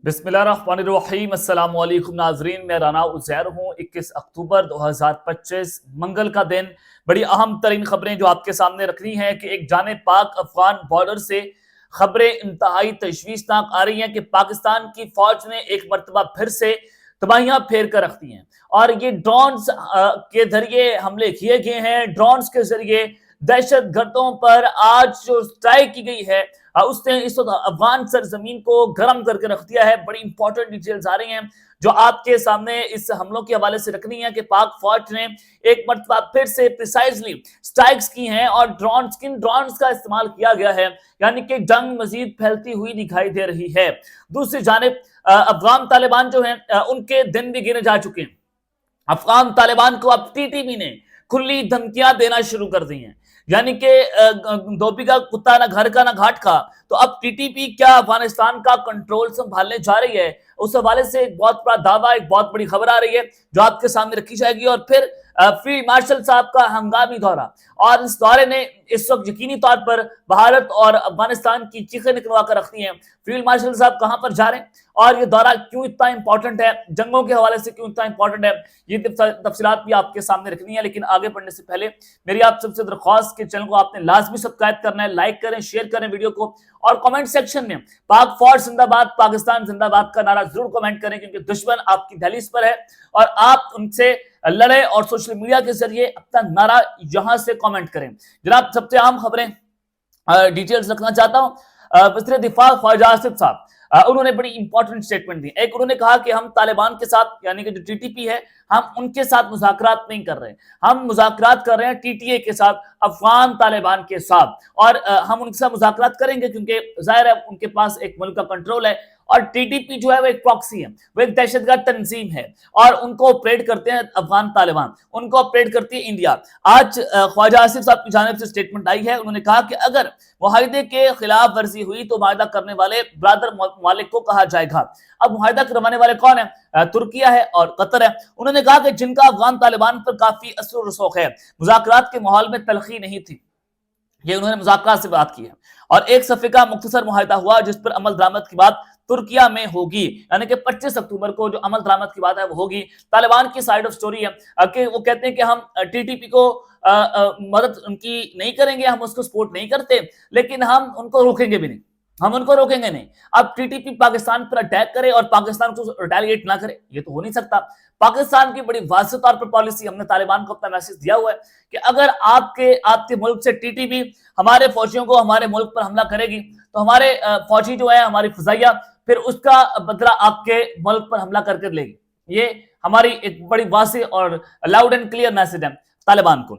बिस्मिल्लाहिर्रहमानिर्रहीम। अस्सलाम वालेकुम नाजरीन, मैं राना उज़ैर हूँ। 21 अक्टूबर 2025 मंगल का दिन। बड़ी अहम तरीन खबरें जो आपके सामने रखनी है कि एक जाने पाक अफगान बॉर्डर से खबरें इंतहाई तशवीशनाक आ रही हैं कि पाकिस्तान की फौज ने एक मरतबा फिर से तबाहियां फेर कर रख दी हैं और ये ड्रोन्स के जरिए हमले किए गए हैं। ड्रोन्स के जरिए दहशत गर्दों पर आज जो स्ट्राइक की गई है उसने इस वक्त अफगान सरजमीन को गर्म करके रख दिया है। बड़ी इंपॉर्टेंट डिटेल्स आ रही हैं जो आपके सामने इस हमलों के हवाले से रखनी है कि पाक फौज ने एक मरतबा फिर से प्रिसाइजली स्ट्राइक्स की हैं और किन ड्रोन्स का इस्तेमाल किया गया है, यानी कि जंग मजीद फैलती हुई दिखाई दे रही है। दूसरी जानिब अफगान तालिबान जो हैं उनके दिन भी गिने जा चुके हैं। अफगान तालिबान को अब टीटीपी ने खुली धमकियां देना शुरू कर दी हैं, यानी कि धोबी का कुत्ता ना घर का ना घाट का। तो अब टीटीपी क्या अफगानिस्तान का कंट्रोल संभालने जा रही है, उस हवाले से एक बहुत बड़ा दावा, एक बहुत बड़ी खबर आ रही है जो आपके सामने रखी जाएगी। और फिर फील्ड मार्शल साहब का हंगामी दौरा, और इस दौरे ने इस वक्त यकीनी तौर पर भारत और अफगानिस्तान की चीखें निकलवा कर रखती हैं। फील्ड मार्शल साहब कहां पर जा रहे हैं और ये दौरा क्यों इतना इंपॉर्टेंट है, जंगों के हवाले से क्यों इतना इंपॉर्टेंट है, ये तफसीलात भी आपके सामने रखनी है। लेकिन आगे बढ़ने से पहले मेरी आप सबसे दरख्वास्त के चैनल को आपने लाजमी सब्सक्राइब करना है, लाइक करें, शेयर करें वीडियो को, और कमेंट सेक्शन में पाक फौज जिंदाबाद, पाकिस्तान जिंदाबाद का नारा जरूर कमेंट करें, क्योंकि दुश्मन आपकी दहलीज पर है और आप उनसे लड़े और सोशल मीडिया के जरिए अपना नारा यहां से कमेंट करें। जनाब, सबसे अहम खबरें डिटेल्स रखना चाहता हूं। वज़ीर दिफा ख्वाजा आसिफ साहब उन्होंने बड़ी इंपॉर्टेंट स्टेटमेंट दी। एक, उन्होंने कहा कि हम तालिबान के साथ, यानी कि जो टीटीपी है, हम उनके साथ मुज़ाकरात नहीं कर रहे, हम मुज़ाकरात कर रहे हैं टीटीए के साथ, अफगान तालिबान के साथ। और हम उनके साथ मुज़ाकरात करेंगे क्योंकि जाहिर है उनके पास एक मुल्क का कंट्रोल है और टीटीपी जो है वो एक प्रॉक्सी है, वो एक दहशतगर्द तंजीम है और उनको ऑपरेट करते हैं अफगान तालिबान, उनको ऑपरेट करती है इंडिया। आज ख्वाजा आसिफ साहब की जानिब से स्टेटमेंट आई है, उन्होंने कहा कि अगर मुआहिदे के खिलाफ वर्जी हुई तो मुआहिदा करने वाले ब्रादर ममालिक को कहा जाएगा। अब मुआहिदा करवाने वाले कौन है? तुर्किया है और कतर है। उन्होंने कहा कि जिनका अफगान तालिबान पर काफी असर रसूख है, मुज़ाकरात के माहौल में तलखी नहीं थी, ये उन्होंने मुज़ाकरात से बात की है। और एक सफ़े का मुख्तसर मुआहिदा हुआ जिस पर अमल दरामद की बात तुर्किया में होगी, यानी कि 25 अक्टूबर को जो अमल दरामद की बात है वो होगी। तालिबान की साइड ऑफ स्टोरी है कि वो कहते हैं कि हम टीटीपी को मदद उनकी नहीं करेंगे, हम उसको सपोर्ट नहीं करते, लेकिन हम उनको रोकेंगे भी नहीं, हम उनको रोकेंगे नहीं। अब टीटीपी पाकिस्तान पर अटैक करे और पाकिस्तान को रिटेलिएट ना करे, ये तो हो नहीं सकता। पाकिस्तान की बड़ी वाज़ेह तौर पर पॉलिसी, हमने तालिबान को अपना मैसेज दिया हुआ है कि अगर आपके मुल्क से टीटीपी हमारे फौजियों को हमारे मुल्क पर हमला करेगी तो हमारे फौजी जो है, हमारी फजाइया, फिर उसका बदला आपके मुल्क पर हमला करके लेगी। ये हमारी एक बड़ी वाज़ेह और लाउड एंड क्लियर मैसेज है तालिबान को।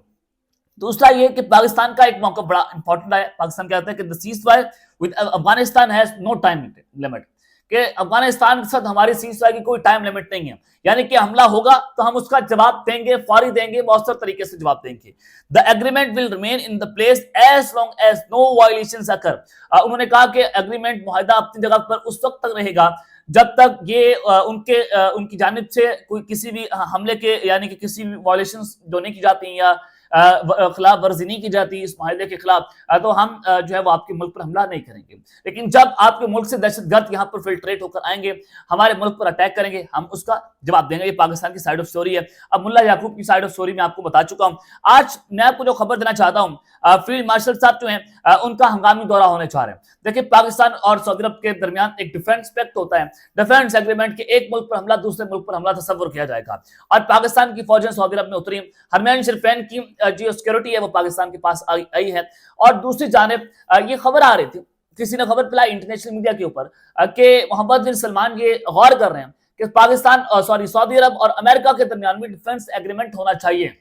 दूसरा ये कि पाकिस्तान का एक मौका बड़ा इंपॉर्टेंट है। पाकिस्तान कहता है कि the ceasefire with Afghanistan has no time limit, कि अफगानिस्तान के साथ हमारी सीज़फायर की कोई टाइम लिमिट नहीं है, यानी कि हमला होगा तो हम उसका जवाब देंगे, फौरी देंगे, मौसर तरीके से जवाब देंगे। The agreement will remain in the place as long as no violations occur. उन्होंने कहा कि एग्रीमेंट, मुआहिदा अपनी जगह पर उस वक्त तक रहेगा जब तक ये उनकी जानिब से कोई किसी भी हमले के, यानी कि किसी भी वायलेशंस जो नहीं की जाती या खिलाफ वर्जी नहीं की जाती इस माहिदे के खिलाफ, तो हम जो है वो आपके मुल्क पर हमला नहीं करेंगे। लेकिन जब आपके मुल्क से दहशतगर्द यहाँ पर फिल्ट्रेट होकर आएंगे, हमारे मुल्क पर अटैक करेंगे, हम उसका जवाब देंगे। ये पाकिस्तान की साइड ऑफ स्टोरी है। अब मुल्ला याकूब की साइड ऑफ स्टोरी में आपको बता चुका हूँ। आज मैं आपको जो खबर देना चाहता हूँ, फील्ड मार्शल साहब जो हैं उनका हंगामी दौरा होने जा रहे हैं। देखिए, पाकिस्तान और सऊदी अरब के दरमियान एक डिफेंस पैक्ट होता है, डिफेंस एग्रीमेंट के एक मुल्क पर हमला दूसरे मुल्क पर हमला तस्वर किया जाएगा। और पाकिस्तान की फौजें सऊदी अरब में उतरी, हरमैन शरीफैन की जो सिक्योरिटी है वो पाकिस्तान के पास आई है। और दूसरी जानिब ये खबर आ रही थी, किसी ने खबर फैलाई इंटरनेशनल मीडिया के ऊपर कि मोहम्मद बिन सलमान ये गौर कर रहे हैं कि पाकिस्तान सऊदी अरब और अमेरिका के दरमियान में डिफेंस एग्रीमेंट होना चाहिए,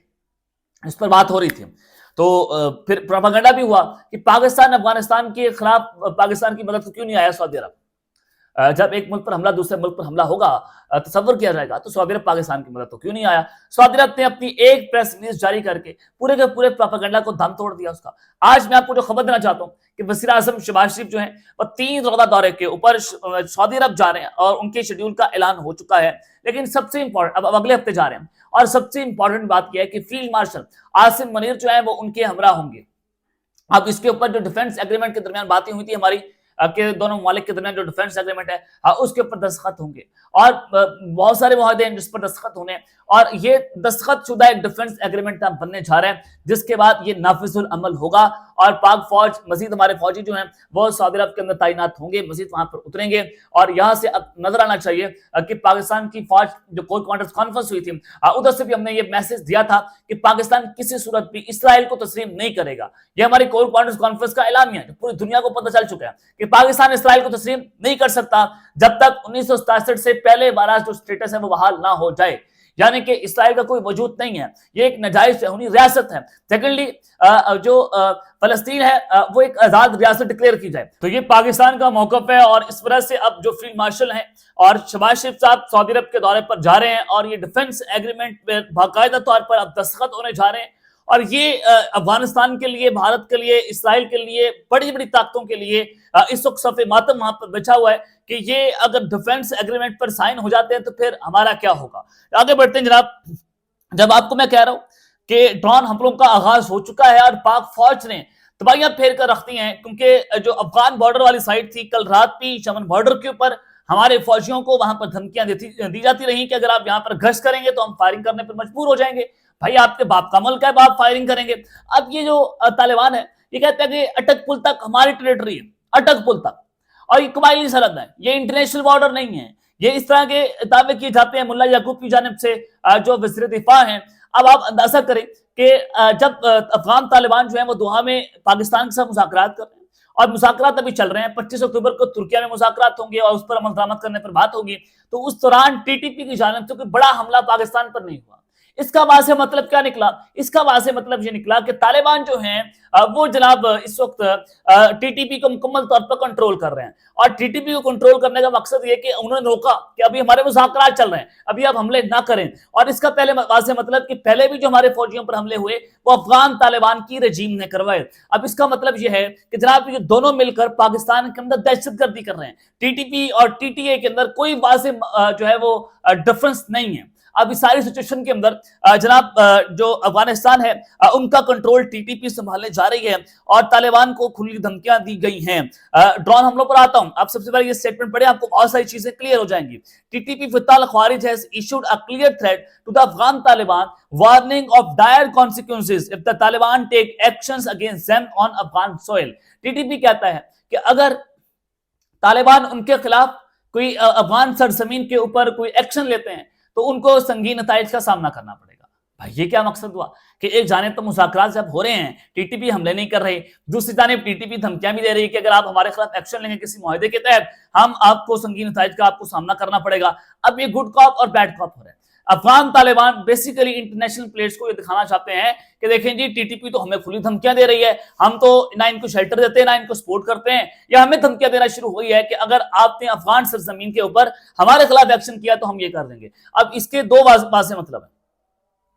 इस पर बात हो रही थी। तो फिर प्रोपेगेंडा भी हुआ कि पाकिस्तान अफगानिस्तान के खिलाफ पाकिस्तान की मदद को क्यों नहीं आया सऊदी अरब। जब एक मुल्क पर हमला दूसरे मुल्क पर हमला होगा, तसव्वुर किया जाएगा, तो सऊदी अरब पाकिस्तान की मदद तो क्यों नहीं आया। सऊदी अरब ने अपनी एक प्रेस रिलीज जारी करके पूरे के पूरे प्रोपेगेंडा को दम तोड़ दिया उसका। आज मैं आपको जो खबर देना चाहता हूँ कि वज़ीर आज़म शहबाज शरीफ जो है वो 3 रोज़ा दौरे के ऊपर सऊदी अरब जा रहे हैं और उनके शेड्यूल का ऐलान हो चुका है। लेकिन सबसे इंपॉर्टेंट, अब अगले हफ्ते जा रहे हैं, और सबसे इंपॉर्टेंट बात यह है कि फील्ड मार्शल आसिम मुनीर जो है वो उनके हमरा होंगे। अब इसके ऊपर जो डिफेंस एग्रीमेंट के दरमियान बातें हुई थी हमारी کہ दोनों ममालिक के दरमियान जो डिफेंस एग्रीमेंट है उसके ऊपर दस्तखत होंगे और बहुत सारे मुआहदे हैं जिस पर दस्तखत होने हैं और ये दस्तखत शुदा एक डिफेंस एग्रीमेंट बनने जा रहे हैं जिसके बाद ये नाफिजुल अमल होगा और पाक फौज मजीद हमारे फौजी जो हैं वो सऊदी अरब के अंदर तैनात होंगे, मजीद वहां पर उतरेंगे और यहाँ से अब नजर आना चाहिए कि पाकिस्तान की फौज जो कोर कमांडर्स कॉन्फ्रेंस हुई थी उधर से भी हमने ये मैसेज दिया था कि पाकिस्तान किसी सूरत भी इसराइल को तस्लीम नहीं करेगा। ये हमारी कोर कमांडर्स कॉन्फ्रेंस का ऐलानिया है, पूरी दुनिया को पता चल चुका है कि पाकिस्तान इसराइल को तस्लीम नहीं कर सकता जब तक 1967 से पहले वाला जो स्टेटस है वो बहाल ना हो जाए, यानी कि इसराइल का कोई वजूद नहीं है, ये एक नाजायज रियासत है। सेकेंडली जो फलस्तीन है वो एक आजाद रियासत डिक्लेयर की जाए, तो ये पाकिस्तान का मौकफ है और इस वजह से अब जो फील्ड मार्शल हैं और शहबाज शरीफ साहब सऊदी अरब के दौरे पर जा रहे हैं और ये डिफेंस एग्रीमेंट में बाकायदा तौर पर अब दस्तखत होने जा रहे हैं और ये अफगानिस्तान के लिए, भारत के लिए, इसराइल के लिए, बड़ी बड़ी ताकतों के लिए इस वक्त सफ़े मातम वहां पर बिछा हुआ है कि ये अगर डिफेंस एग्रीमेंट पर साइन हो जाते हैं तो फिर हमारा क्या होगा। आगे बढ़ते हैं जनाब। जब आपको मैं कह रहा हूं कि ड्रोन हमलों का आगाज हो चुका है और पाक फौज ने तबाहियां फेर कर रखती हैं, क्योंकि जो अफगान बॉर्डर वाली साइड थी, कल रात भी चमन बॉर्डर के ऊपर हमारे फौजियों को वहां पर धमकियां दी जाती रही कि अगर आप यहाँ पर गश्त करेंगे तो हम फायरिंग करने पर मजबूर हो जाएंगे। भाई आपके बाप का मुल्क है, बाप फायरिंग करेंगे। अब ये जो तालिबान है ये कहते हैं कि अटक पुल तक हमारी टेरिटरी है, अटक पुल तक, और ये कबायली सरहद है, ये इंटरनेशनल बॉर्डर नहीं है। ये इस तरह के दावे किए जाते हैं मुल्ला याकूब की जानिब से जो वज़ीर दिफा हैं। अब आप अंदाजा करें कि जब अफगान तालिबान जो है वो दोहा में पाकिस्तान के साथ मुज़ाकरात कर रहे हैं और मुज़ाकरात अभी चल रहे हैं, 25 अक्टूबर को तुर्किया में मुज़ाकरात होंगे और उस पर अमल दरामद करने पर बात होगी, तो उस दौरान टीटीपी की जानिब से कोई बड़ा हमला पाकिस्तान पर नहीं हुआ। इसका वाज़ेह मतलब क्या निकला? इसका वाज़ेह मतलब ये निकला कि तालिबान जो हैं वो जनाब इस वक्त टीटीपी को मुकम्मल तौर पर कंट्रोल कर रहे हैं और टीटीपी को कंट्रोल करने का मकसद ये कि उन्होंने रोका कि अभी हमारे मुज़ाकरात चल रहे हैं, अभी आप हमले ना करें। और इसका पहले वाज़ेह मतलब कि पहले भी जो हमारे फौजियों पर हमले हुए वो अफगान तालिबान की रजीम ने करवाए। अब इसका मतलब ये है कि जनाब ये दोनों मिलकर पाकिस्तान के अंदर दहशतगर्दी कर रहे हैं। टीटीपी और टीटीए के अंदर कोई वाज़ेह जो है वो डिफरेंस नहीं है। अब इस सारी सिचुएशन के अंदर जनाब जो अफगानिस्तान है उनका कंट्रोल टीटीपी संभालने जा रही है और तालिबान को खुली धमकियां दी गई हैं। ड्रोन हमलों पर आता हूं, आप सबसे पहले ये स्टेटमेंट पढ़े, आपको बहुत सारी चीजें क्लियर हो जाएंगी। टीटीपी फिताल ख्वारिज has issued a clear threat to the Afghan Taliban warning of dire consequences if the Taliban take actions against them on Afghan soil. TTP कहता है कि अगर तालिबान उनके खिलाफ कोई अफगान सरजमीन के ऊपर कोई एक्शन लेते हैं तो उनको संगीन नताइज का सामना करना पड़ेगा। भाई ये क्या मकसद हुआ कि एक जानिब तो मुज़ाकरात जब हो रहे हैं, टीटीपी हमले नहीं कर रही, दूसरी जानिब टीटीपी धमकियां भी दे रही है कि अगर आप हमारे खिलाफ एक्शन लेंगे किसी मुआहदे के तहत हम आपको संगीन नताइज का आपको सामना करना पड़ेगा। अब ये गुड कॉप और बैड कॉप हो रहा है। Afghan Taliban basically international players को ये दिखाना चाहते हैं कि देखें जी टीटीपी तो हमें खुली धमकियां दे रही है, हम तो ना इनको शेल्टर देते हैं ना इनको सपोर्ट करते हैं, या हमें धमकियां देना शुरू हुई है कि अगर आपने अफगान सरजमीन के ऊपर हमारे खिलाफ एक्शन किया तो हम ये कर देंगे। अब इसके दो बातें मतलब है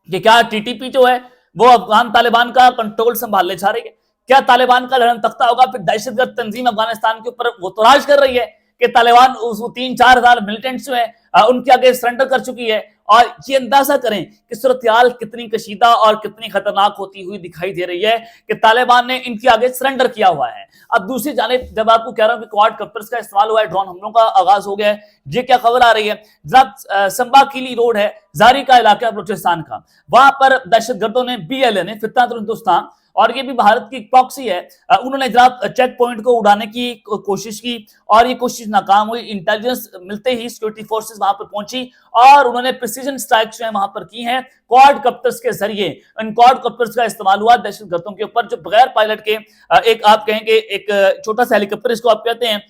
कि क्या टीटीपी जो है वो अफगान तालिबान का कंट्रोल संभालने जा रही है, क्या तालिबान का लड़न तख्ता होगा, फिर दहशतगर्द तंजीम अफगानिस्तान के ऊपर वो तराश कर रही है कि तालिबान उस 3-4 हजार मिलिटेंट्स जो है उनके आगे सरेंडर कर चुकी है। और ये अंदाजा करें कि सूरत-ए-हाल कितनी कशीदा और कितनी खतरनाक होती हुई दिखाई दे रही है कि तालिबान ने इनके आगे सरेंडर किया हुआ है। अब दूसरी जानिब जब आपको कह रहा हूं कि क्वाडकॉप्टर्स का इस्तेमाल हुआ है, ड्रोन हमलों का आगाज हो गया है, ये क्या खबर आ रही है? जनाब संबा कीली रोड है, जारी का इलाका बलूचिस्तान का, वहां पर दहशतगर्दों ने BLA ने फितनातुल हिंदुस्तान, और ये भी भारत की प्रॉक्सी है, उन्होंने जनाब चेक पॉइंट को उड़ाने की कोशिश की और ये कोशिश नाकाम हुई। इंटेलिजेंस मिलते ही सिक्योरिटी फोर्सेस वहां पर पहुंची और उन्होंने प्रिसीजन स्ट्राइक्स जो है वहां पर की हैं क्वाडकॉप्टर्स के जरिए। इन क्वाडकॉप्टर्स का इस्तेमाल हुआ दहशतगर्दों के ऊपर जो बगैर पायलट के एक आप कहेंगे एक छोटा सा हेलीकॉप्टर इसको आप कहते हैं,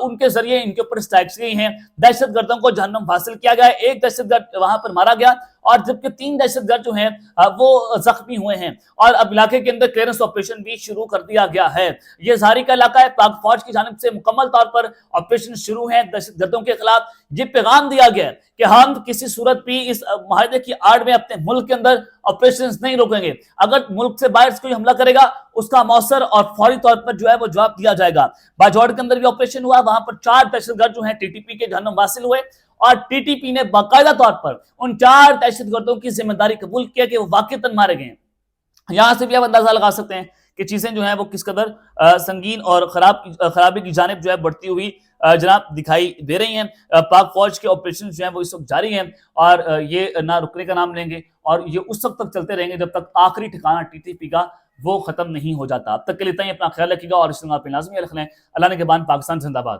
उनके जरिए इनके ऊपर स्ट्राइक्स गई हैं। दहशतगर्दों को जहन्नुम हासिल किया गया, एक दहशतगर्द वहां पर मारा गया और जबकि 3 दहशतगर्द जो हैं वो जख्मी हुए हैं और अब इलाके के अंदर क्लियरेंस ऑपरेशन भी शुरू कर दिया गया है। ये जारी का इलाका है, पाक फौज की जानिब से मुकम्मल तौर पर ऑपरेशन शुरू है दहशतगर्दों के खिलाफ। ये पैगाम दिया गया है कि हम किसी सूरत भी इस माहदे की आड़ में अपने मुल्क के अंदर ऑपरेशंस नहीं रोकेंगे। अगर मुल्क से बाहर कोई हमला करेगा उसका मौसर और फौरी तौर पर जो है वो जवाब दिया जाएगा। बाजौड़ के अंदर भी ऑपरेशन हुआ, वहां पर 4 दहशतगर्द जो हैं टीटीपी के जहन्नुम हासिल हुए और टीटीपी ने बाकायदा तौर पर उन 4 दहशतगर्दों की जिम्मेदारी कबूल किया कि वो वाकईतन मारे गए। यहां से भी आप अंदाजा लगा सकते हैं کہ چیزیں جو ہیں وہ کس قدر سنگین اور خرابی کی جانب جو ہے بڑھتی ہوئی جناب دکھائی دے رہی ہیں۔ پاک فوج کے آپریشن جو ہیں وہ اس وقت جاری ہیں اور یہ نہ رکنے کا نام لیں گے اور یہ اس وقت تک چلتے رہیں گے جب تک آخری ٹھکانہ ٹی ٹی پی کا وہ ختم نہیں ہو جاتا۔ اب تک کے لیے اتنا ہی، اپنا خیال رکھیے گا اور اس میں آپ لازمی رکھ لیں۔ اللہ نے کے بعد پاکستان زندہ باد۔